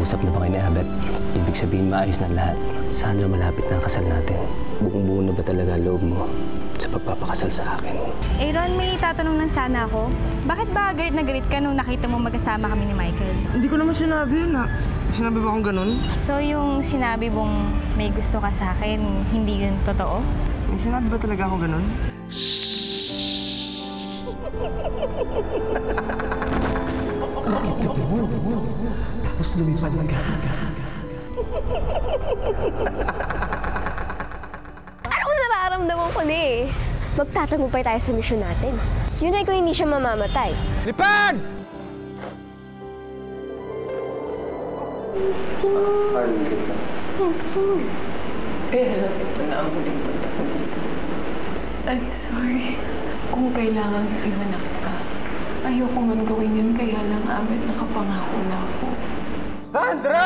Nag-usap na ba kayo ni Abet? Ibig sabihin maayos na lahat. Sandra, malapit na ang kasal natin. Buong-buo na ba talaga loob mo sa pagpapakasal sa akin? Ron, may tatanong lang sana ako. Bakit ba galit na galit ka nung nakita mo magkasama kami ni Michael? Hindi ko naman sinabi yun, ha? Sinabi ba akong ganun? So, yung sinabi mong may gusto ka sa akin, hindi yun totoo? May sinabi ba talaga akong ganun? Tapos lumipad lang ka. Anong nararamdaman ko na eh? Magtatagumpay tayo sa misyon natin. Yun ay kung hindi siya mamamatay. Lipad! Pero ito na ang huling punta ko dito. I'm sorry kung kailangan iwanak ka. Ayoko man gawin yun, kaya lang amin nakapangako na ako. Sandra!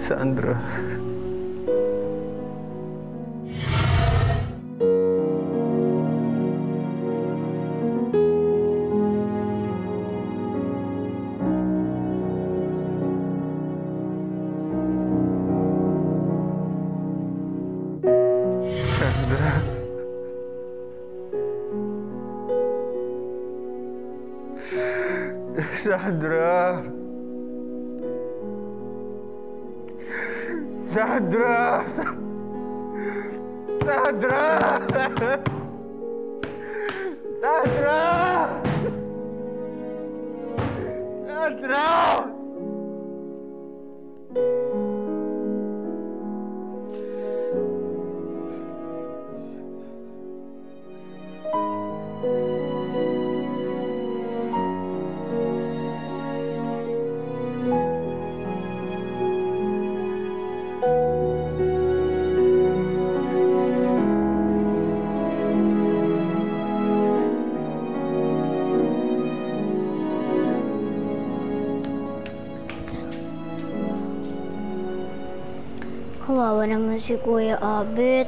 Sandra. Sandra! Sandra! Sandra! Sandra! Sandra! Kawawa naman si Kuya Abet.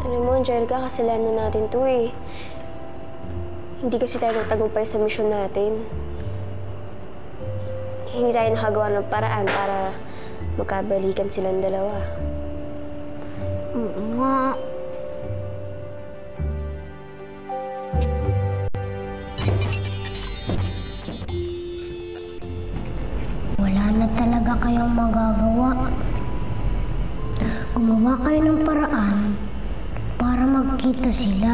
Alam mo, Angelica, kasalanan natin to eh. Hindi kasi tayo nagtagumpay sa misyon natin. Hindi tayo nakagawa ng paraan para magkabalikan silang dalawa. Oo nga. Wala na talaga kayong magagawa. Gumawa kayo ng paraan para magkita sila.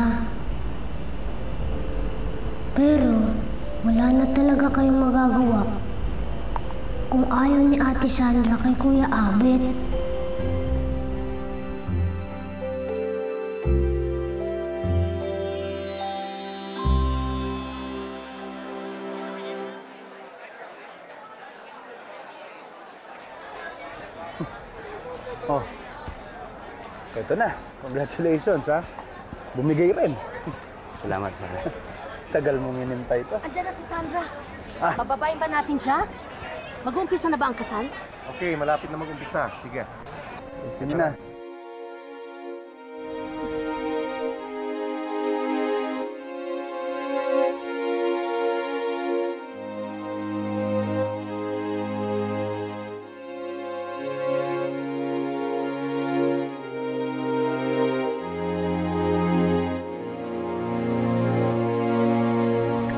Pero wala na talaga kayong magagawa kung ayaw ni Ate Sandra kay Kuya Abet. Oh, eto na. Congratulations, ha? Bumigay rin. Salamat, pare. Tagal mong inintay to. Andiyan na si Sandra. Ah. Bababain ba natin siya? Mag-uumpisa na ba ang kasal? Okay, malapit na mag-umpisa. Sige. Sige na.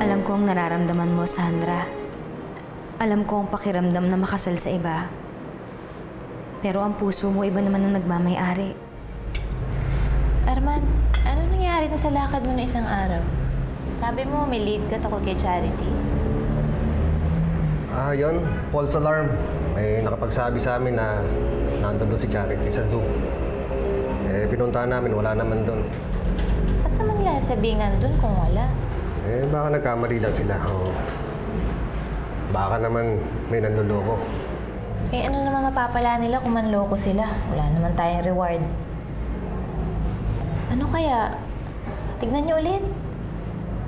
Alam ko ang nararamdaman mo, Sandra. Alam ko ang pakiramdam na makasal sa iba. Pero ang puso mo, iba naman ang nagmamay-ari. Arman, ano nangyari na sa lakad mo na isang araw? Sabi mo, may lead ka tungkol kay Charity. Yun. False alarm. May nakapagsabi sa amin na nandun doon si Charity sa zoo. Pinuntahan namin, wala naman doon. Ba't naman nila sabihin nandun kung wala? Baka nagkamali lang sila. Baka naman may nanloloko. Ano naman mapapala nila kung manloko sila? Wala naman tayong reward. Ano kaya? Tignan niyo ulit.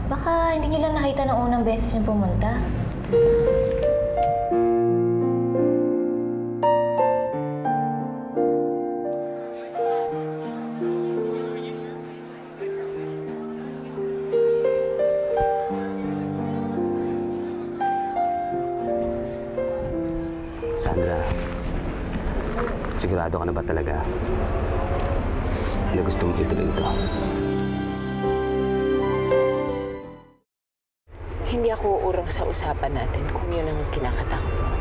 Baka hindi nila nakita ng unang beses yung pumunta. Sigurado ka na ba talaga na gusto mong ituloy ito? Hindi ako uurong sa usapan natin kung yun ang kinakatakot mo.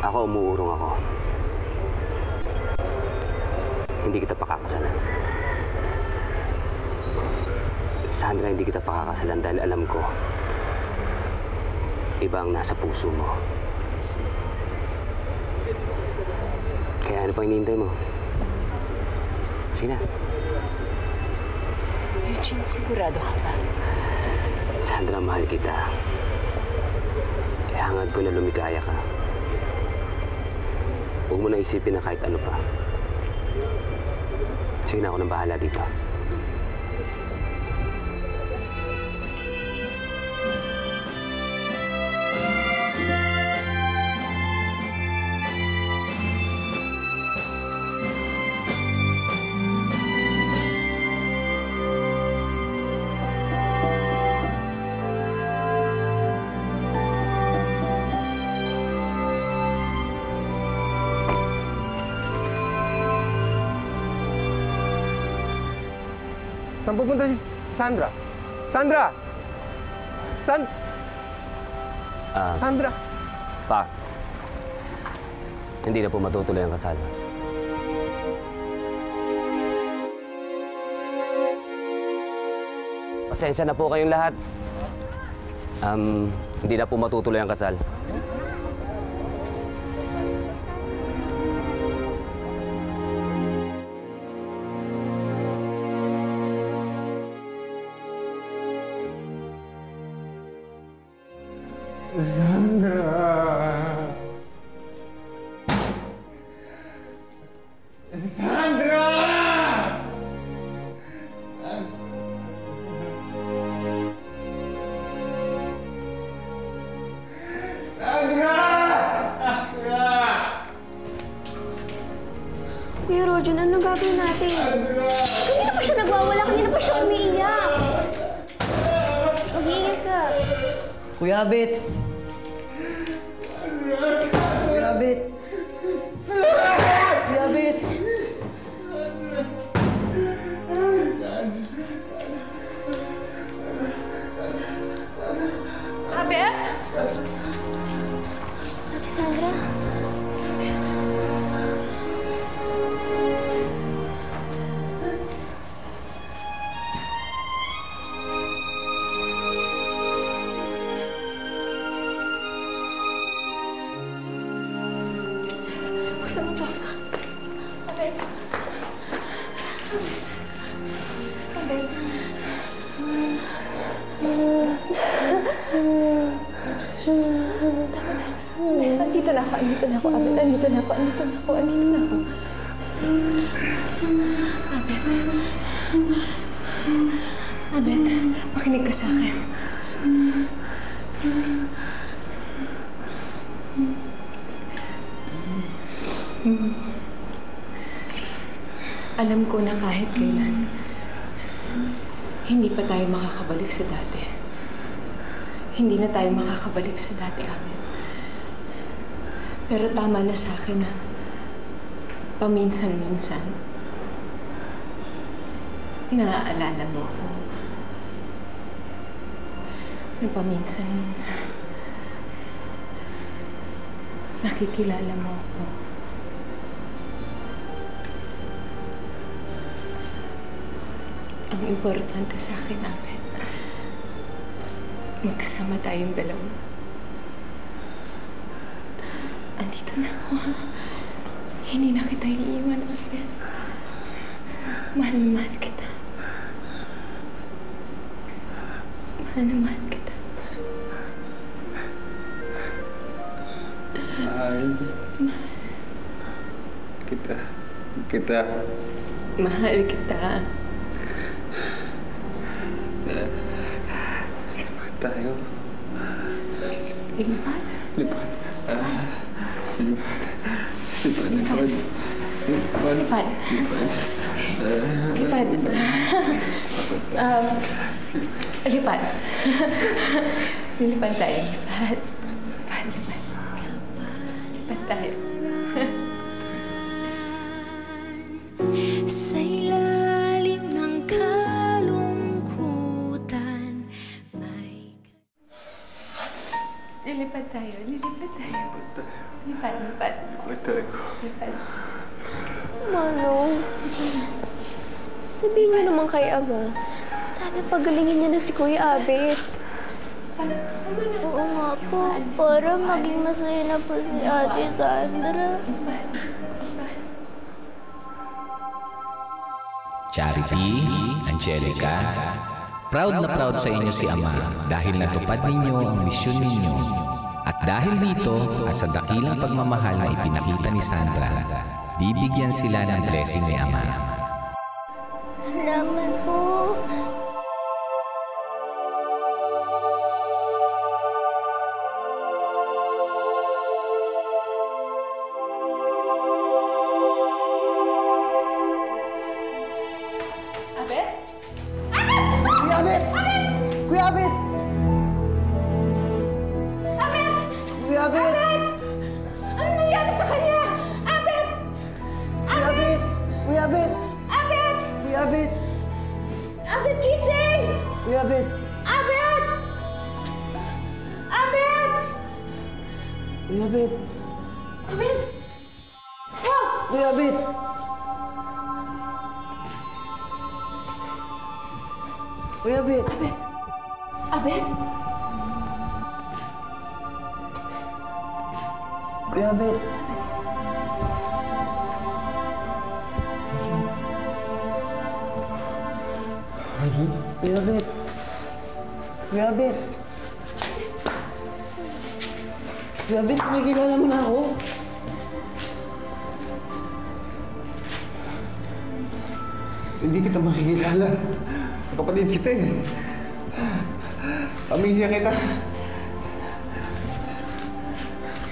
Ako, umuurong ako. Hindi kita pakakasalan. Sandra, hindi kita pakakasalan dahil alam ko iba ang nasa puso mo. Kaya ano pang hinihintay mo? Sige na. Eugene, sigurado ka ba? Sandra, mahal kita. Ihangad ko na lumigaya ka. Huwag mo na isipin na kahit ano pa. Sige na, ako nang bahala dito. Saan pupunta si Sandra? Sandra! Sandra! Pa, hindi na po matutuloy ang kasal. Pasensya na po kayong lahat. Hindi na po matutuloy ang kasal. Sandra! Sandra! Kuya Rojan, ano gagawin natin? Kanina pa siya nagwawala, kanina pa siya umiiyak. Mag-iingat ka. Kuya Abet! Kuya Abet! Kuya Abet! Abet? Ate Sandra? Buksan mo to. Abet. Abet. Andito na ako, Abet. Andito na ako. Abet, makinig ka sa akin. Alam ko na kahit kailan, hindi pa tayo makakabalik sa dati. Hindi na tayo makakabalik sa dati, Abet. Pero tama na sa akin na paminsan-minsan, naaalala mo ako. Na paminsan-minsan, nakikilala mo ako. Ang importante sa akin, Abet, magkasama tayong dalawa. Andito na ako, ha? Hindi na kita iiwan, Abet. Mahal na mahal kita. Mahal na mahal kita. Mahal kita. Mahal kita. Lipat tayo. Lipat? Lipat. Lipat. Lilipan tayo. Lipat tayo. tayo. Sa ilalim ng kalungkutan may... Lilipad tayo. Lipad. Manong, sabihin niyo naman kay Ama, sana pagalingin niya na si Kuya Abet. Oo nga po, para maging masaya na po si Ate Sandra. Charity, Angelica, proud na proud sa inyo si Ama dahil natupad ninyo ang misyon ninyo. At dahil dito at sa dakilang pagmamahal na ipinakita ni Sandra, bibigyan sila ng blessing ni Ama. Salamat po. Abet? Kuya Abet! Kuya Abet! Kuya Abet! Ano nangyari sa kanya? Abet! Abet! Kuya Abet! Abet! Kuya Abet! Abet, gising! Kuya Abet! Abet! Abet! Kuya Abet! Abet! Oh! Kuya Abet! Kuya Abet! Abet! Kuya Abet! Kuya Abet! Kuya Abet! Kuya Abet, nakikilala mo na ako. Hindi kita makikilala. Kapatid kita eh. Pamilya kita.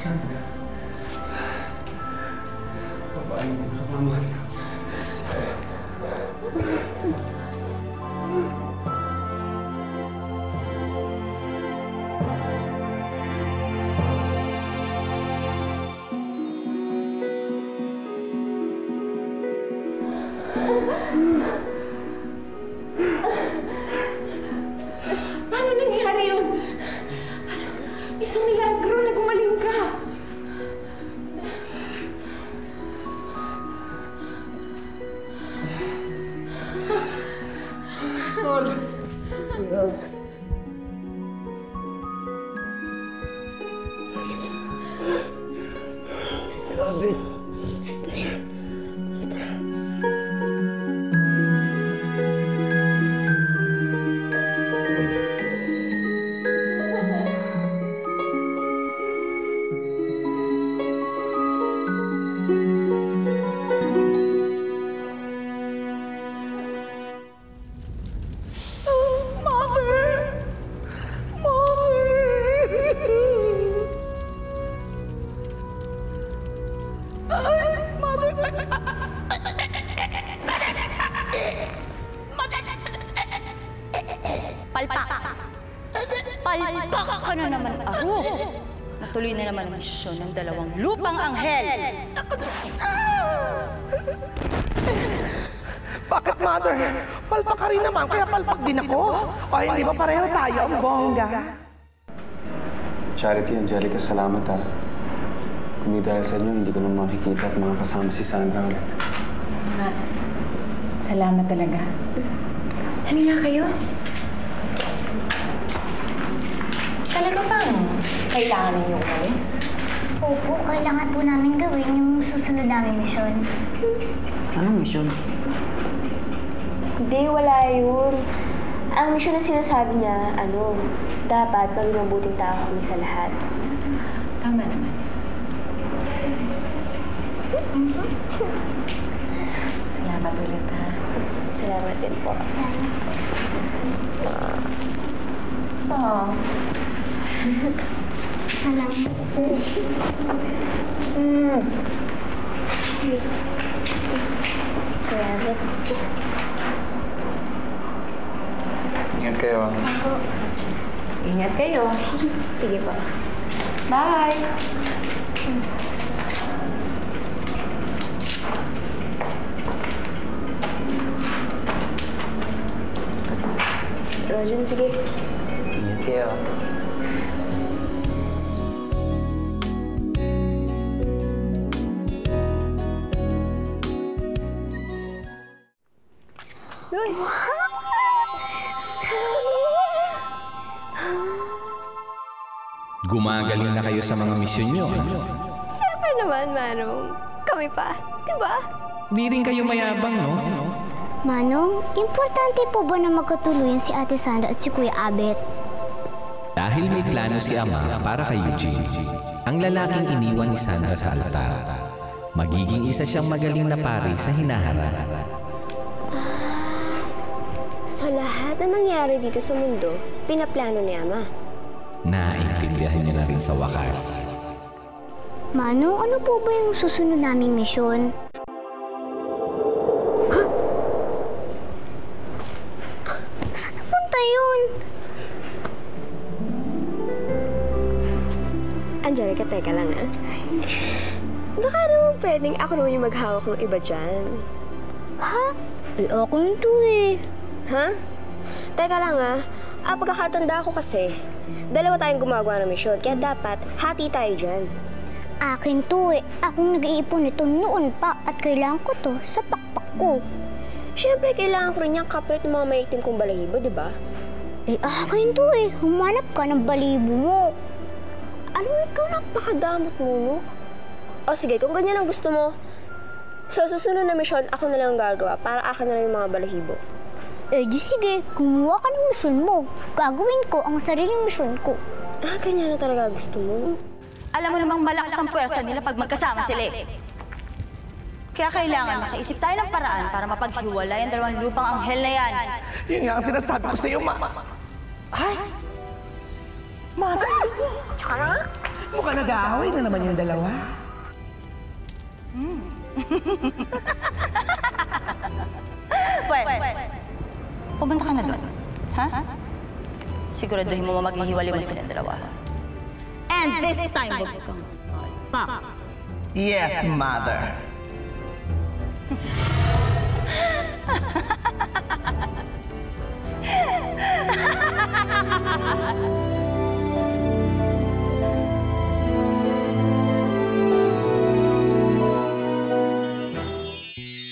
Sandra. Babae mo na mamahal ka. Paano nangyari yun? Isang milagro na gumaling ka. Tol! Abet! Palpak! Palpak ka na naman, Aro! Natuloy na naman ang misyon ng dalawang lupang anghel! Bakit, Mother? Palpak ka rin naman, kaya palpak din ako. O hindi ba pareho tayo ang bongga? Charity, Angelica, salamat ha. Kung hindi dahil sa inyo, hindi ko na makikita at makakasama si Sandra ulit. Salamat talaga. Halika kayo. Talaga bang kailangan ninyo umalis? Opo, kailangan po namin gawin yung susunod namin misyon. Anong misyon? Hindi, wala yun. Ang misyon na sinasabi niya, dapat maging mabuting tao kami sa lahat. Tama naman. Salamat ulit, ha? Salamat din po. Oh. Salamat po. Salamat. Ingat kayo ha. Ingat kayo. Sige po. Bye! Sige. Ingat kayo. Uy! Gumagaling na kayo sa mga misyon nyo. Siyempre naman, Manong. Kami pa, di ba? Di rin kayo mayabang, no? Manong, importante po ba na magkatuluyan si Ate Sandra at si Kuya Abet? Dahil may plano si Ama para kay Eugene, ang lalaking iniwan ni Sandra sa altar. Magiging isa siyang magaling na pari sa hinaharap. So lahat na nangyari dito sa mundo, pinaplano ni Ama. Naintindihan niya na rin sa wakas. Manong, ano po ba yung susunod naming misyon? Huh? Saan napunta yun? Angelica, teka lang ah. Baka naman pwedeng ako naman yung maghawak ng iba dyan. Ha? Eh, ako yun to eh. Ha? Teka lang ah. Pagkakatanda ko kasi, dalawa tayong gumagawa ng misyon, kaya dapat hati tayo dyan. Akin to eh. Akong nag-iipon nito noon pa at kailangan ko to sa pakpak ko. Siyempre, kailangan ko rin niyang kapalit ng mga maitim kong balahibo, di ba? Eh, akin to eh. Humanap ka ng balibo mo. Ano, ikaw napakadamot mo, no? O sige, kung ganyan ang gusto mo, sa susunod na misyon, ako na lang ang gagawa para akin na lang yung mga balahibo. Eh di sige, kumuha ka ng misyon mo. Gagawin ko ang sariling misyon ko. Ganyan na talaga gusto mo. Alam mo namang malakas ang puwersa nila pag magkasama sila eh. Kaya kailangan makaisip tayo ng paraan para mapaghiwalay ang dalawang lupang anghel na yan. Yun nga ang sinasabi ko sa iyo, Ma. Ay! Mother! Mukhang nag-aaway na naman yung dalawa. Pwes, pumunta ka na doon. Ha? Siguraduhin mo maghihiwalay mo sila dalawa. And this time, huwag kang pop. Yes, Mother.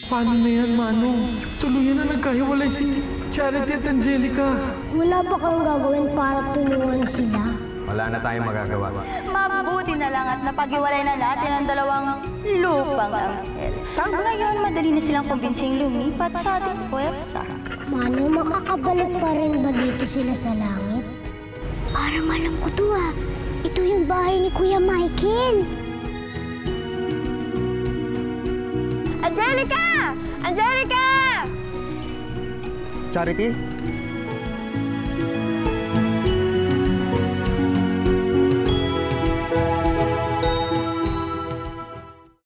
Paano na yan, Manong? Tuluyan na nagkahiwalay si Charity at Angelica. Wala ba kang gagawin para tulungan sila? Wala na tayong magagawa. Mabuti na lang at napag-iwalay na natin ang dalawang lupang anghel. Ngayon, madali na silang kumbinsing lumipat sa ating puwersa. Manong, makakabalik pa rin ba dito sila sa langit? Parang alam ko to ah. Ito yung bahay ni Kuya Michael. Angelica! Angelica! Charity?